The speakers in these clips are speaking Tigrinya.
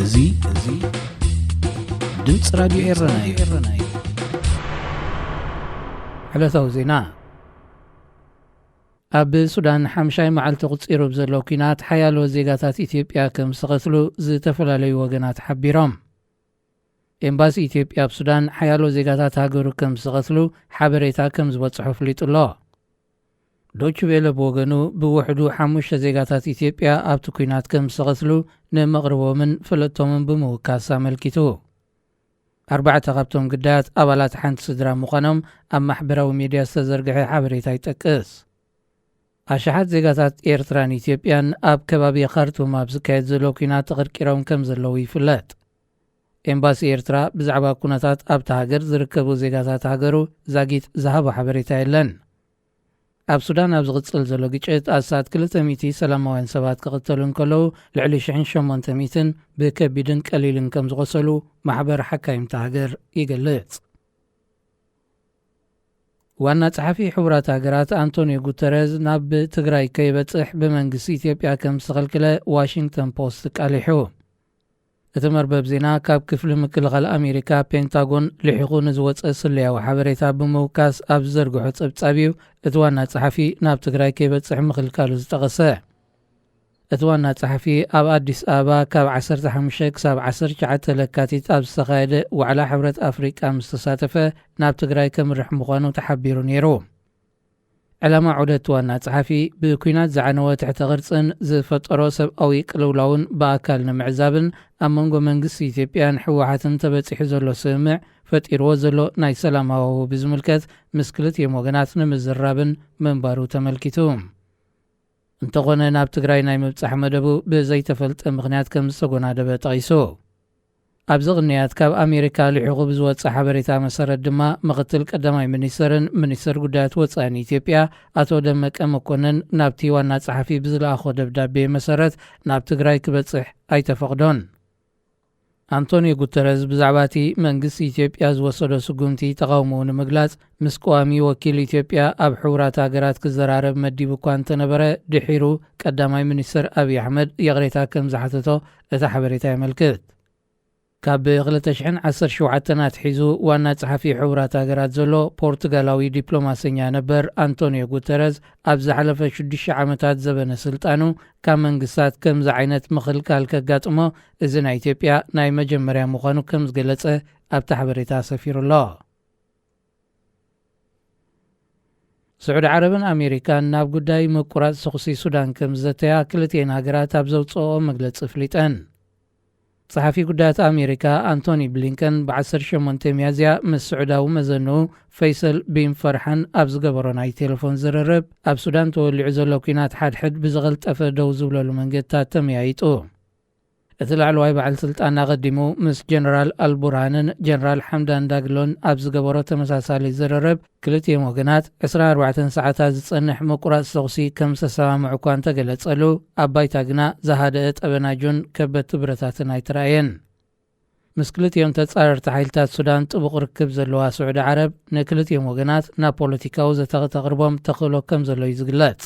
እዙይ ድምጽ ራዲዮ ኤረና እዩ። حلثو زينا ኣብ ሱዳን ሓምሻይ መዓልቲ ቁጽሩ ብዘለው ኩናት ሓያሎ ዜጋታት ኢትዮጵያ ከም ዝቐትሉ ዝተፈላለዩ ወገናት ሓቢሮም። ኤምባሲ ኢትዮጵያ ኣብ ሱዳን ሓያሎ ዜጋታት ሃገሩ ከም ዝቐትሉ ሓበሬታ ከም ዝበጽሑ ፍሊጡሎ። ዶይቼ ቬለ ብወገኑ ብውሕዱ 5 ዜጋታት ኢትዮጵያ ኣብቲ ኩናት ከም ዝቐትሉ ንመቕርቦምን ፍለጦምን ብምውካስ ኣመልኪቱ። 4 ካብቶም ግዳያት ኣባላት ሓንቲ ስድራ ምዃኖም ኣብ ማሕበራዊ ሚድያ ዝተዘርግሐ ሓበሬታ ይጠቅስ። ኣሽሓት ዜጋታት ኤርትራን ኢትዮጵያን ኣብ ከባቢ ካርቱም ኣብ ዝካየድ ዘሎ ኩናት ተቐርቂሮም ከም ዘለዉ ይፍለጥ። ኤምባሲ ኤርትራ ብዛዕባ ኩነታት ኣብቲ ሃገር ዝርከቡ ዜጋታት ሃገሩ ዛጊት ዝሃቦ ሓበሬታ የለን። ኣብ ሱዳን ኣብ ዝቕጽል ዘሎ ግጭት ኣሳት 200 ሰላማውያን ሰባት ክቕተሉ እንከለዉ ልዕሊ 800 ብከቢድን ቀሊልን ከም ዝቆሰሉ ማሕበር ሓካይምቲ ሃገር ይገልጽ። ዋና ጸሓፊ ሕቡራት ሃገራት አንቶኒዮ ጉተረዝ ናብ ትግራይ ከይበጽሕ ብመንግስቲ ኢትዮጵያ ከም ዝተኸልከለ ዋሽንግተን ፖስት ቃሊሑ። እቲ መርበብ ዜና ካብ ክፍሊ ምክልኻል ኣሜሪካ ፔንታጎን ልሒቑ ንዝወፀ ስልያዊ ሓበሬታ ብምውካስ ኣብ ዝዘርግሖ ጸብጻቢዩ እቲ ዋና ጸሓፊ ናብ ትግራይ ከይበጽሕ ምኽልካሉ ዝጠቐሰ። እቲ ዋና ጸሓፊ ኣብ ኣዲስ ኣበባ ካብ 15 ክሳብ 19 ለካቲት ኣብ ዝተኻየደ ዋዕላ ሕብረት ኣፍሪቃ ምስ ተሳተፈ ናብ ትግራይ ከምርሕ ምዃኑ ተሓቢሩ ነይሩ። ዕላማ ዑደት ዋና ጸሓፊ ብኩናት ዝዓነወ ትሕተ ቅርጽን ዝፈጠሮ ሰብኣዊ ቅልውላውን ብኣካል ንምዕዛብን ኣብ መንጎ መንግስቲ ኢትዮጵያን ሕወሓትን ተበፂሑ ዘሎ ስምዕ ፈጢርዎ ዘሎ ናይ ሰላም ሃዋህው ብዝምልከት ምስ ክልቲኦም ወገናት ንምዝራብን ምንባሩ ተመልኪቱ። እንተኾነ ናብ ትግራይ ናይ ምብጻሕ መደቡ ብዘይተፈልጠ ምኽንያት ከም ዝተጎናደበ ጠቒሱ። ኣብዚ ቅንያት ካብ ኣሜሪካ ልሒቑ ብዝወፅእ ሓበሬታ መሰረት ድማ ምኽትል ቀዳማይ ሚኒስተርን ሚኒስተር ጉዳያት ወፃኢን ኢትዮጵያ ኣቶ ደመቀ መኮነን ናብቲ ዋና ጸሓፊ ብዝለኣኾ ደብዳቤ መሰረት ናብ ትግራይ ክበጽሕ ኣይተፈቕዶን። አንቶኒዮ ጉተረዝ ብዛዕባ እቲ መንግስቲ ኢትዮጵያ ዝወሰዶ ስጉምቲ ተቃውሞ ንምግላጽ ምስ ቀዋሚ ወኪል ኢትዮጵያ ኣብ ሕቡራት ሃገራት ክዘራረብ መዲቡ እኳ እንተነበረ ድሒሩ ቀዳማይ ሚኒስተር ኣብይ ኣሕመድ የቕሬታ ከም ዝሓተቶ እቲ ሓበሬታ የመልክት። ካብ 2017 ኣትሒዙ ዋና ጸሓፊ ሕቡራት ሃገራት ዘሎ ፖርቱጋላዊ ዲፕሎማሰኛ ነበር አንቶኒዮ ጉተረዝ ኣብ ዝሓለፈ 6 ዓመታት ዘበነ ስልጣኑ ካብ መንግስታት ከምዚ ዓይነት ምኽልካል ከጋጥሞ እዚ ናይ ኢትዮጵያ ናይ መጀመርያ ምዃኑ ከም ዝገለጸ ኣብቲ ሓበሬታ ሰፊሩሎ። ስዑድ ዓረብን ኣሜሪካን ናብ ጉዳይ ምቁራጽ ሰኹሲ ሱዳን ከም ዘተያ ክልቲአን ሃገራት ኣብ ዘውፅኦ መግለፂ ፍሊጠን። ጸሓፊ ጉዳያት ኣሜሪካ አንቶኒ ብሊንከን ብ18 ሚያዝያ ምስ ስዑዳዊ መዘንኡ ፈይሰል ቢን ፈርሓን ኣብ ዝገበሮ ናይ ቴሌፎን ዝርርብ ኣብ ሱዳን ተወሊዑ ዘሎ ኩናት ሓድሕድ ብዝቐልጠፈ ደው ዝብለሉ መንገድታት ተመያይጡ። እቲ ላዕለዋይ በዓል ስልጣን ኣቐዲሙ ምስ ጀነራል አልቡርሃንን ጀነራል ሓምዳን ዳግሎን ኣብ ዝገበሮ ተመሳሳሊ ዝርርብ ክልቲኦም ወገናት 24 ሰዓታት ዝጸንሕ ምቁራጽ ሰኹሲ ከም ዝተሰማምዑ እኳ እንተገለጸሉ ኣብ ባይታ ግና ዝሃደአ ጠበናጆን ከበድቲ ብረታትን ኣይተረኣየን። ምስ ክልቲኦም ተጻረርቲ ሓይልታት ሱዳን ጥቡቕ ርክብ ዘለዋ ስዑድ ዓረብ ንክልቲኦም ወገናት ናብ ፖለቲካዊ ዘተቕርቦም ተኽእሎ ከም ዘሎ እዩ ዝግለጽ።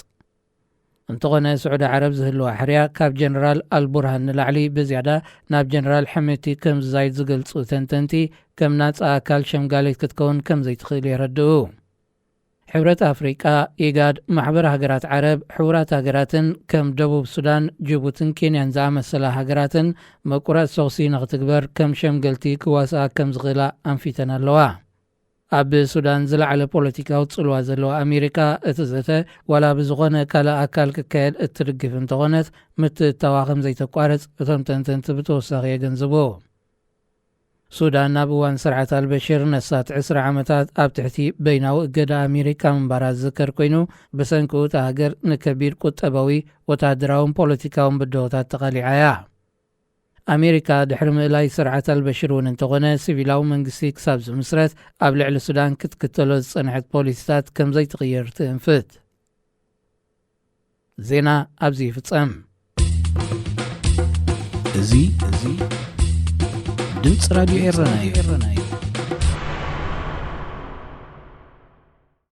እንተኾነ ስዑድ ዓረብ ዝህልዋ ሕርያ ካብ ጀነራል አልቡርሃን ንላዕሊ ብዝያዳ ናብ ጀነራል ሕሜቲ ከም ዝዛይድ ዝገልጹ ተንተንቲ ከም ናጻ ኣካል ሸምጋሌት ክትከውን ከም ዘይትኽእል የረድኡ። ሕብረት ኣፍሪቃ፣ ኢጋድ፣ ማሕበር ሃገራት ዓረብ፣ ሕቡራት ሃገራትን ከም ደቡብ ሱዳን፣ ጅቡትን ኬንያን ዝኣመሰላ ሃገራትን መቁራጽ ሰኹሲ ንኽትግበር ከም ሸምገልቲ ክዋስኣ ከም ዝኽእላ ኣንፊተን ኣለዋ። ኣብ ሱዳን ዝለዓለ ፖለቲካዊ ጽልዋ ዘለዋ ኣሜሪካ እቲ ዘተ ዋላ ብዝኾነ ካልእ ኣካል ክካየድ እትድግፍ እንተኾነት ምትእትታዋ ከም ዘይተቋረጽ እቶም ተንተንቲ ብተወሳኺ የገንዝቡ። ሱዳን ናብ እዋን ስርዓት አልበሽር ነሳት 20 ዓመታት ኣብ ትሕቲ በይናዊ እገዳ ኣሜሪካ ምንባራ ዝዝከር ኮይኑ ብሰንኪ እታ ሃገር ንከቢድ ቁጠባዊ ወታደራውን ፖለቲካውን ብድሆታት ተቐሊዓ እያ። ኣሜሪካ ድሕሪ ምእላይ ስርዓት አልበሽር እውን እንተኾነ ሲቪላዊ መንግስቲ ክሳብ ዝምስረት ኣብ ልዕሊ ሱዳን ክትክተሎ ዝጸንሐት ፖሊሲታት ከም ዘይትቕየር ትእንፍት። ዜና ኣብዚ ይፍጸም። እዚ ድምጽ ራዲዮ ኤረና እዩ።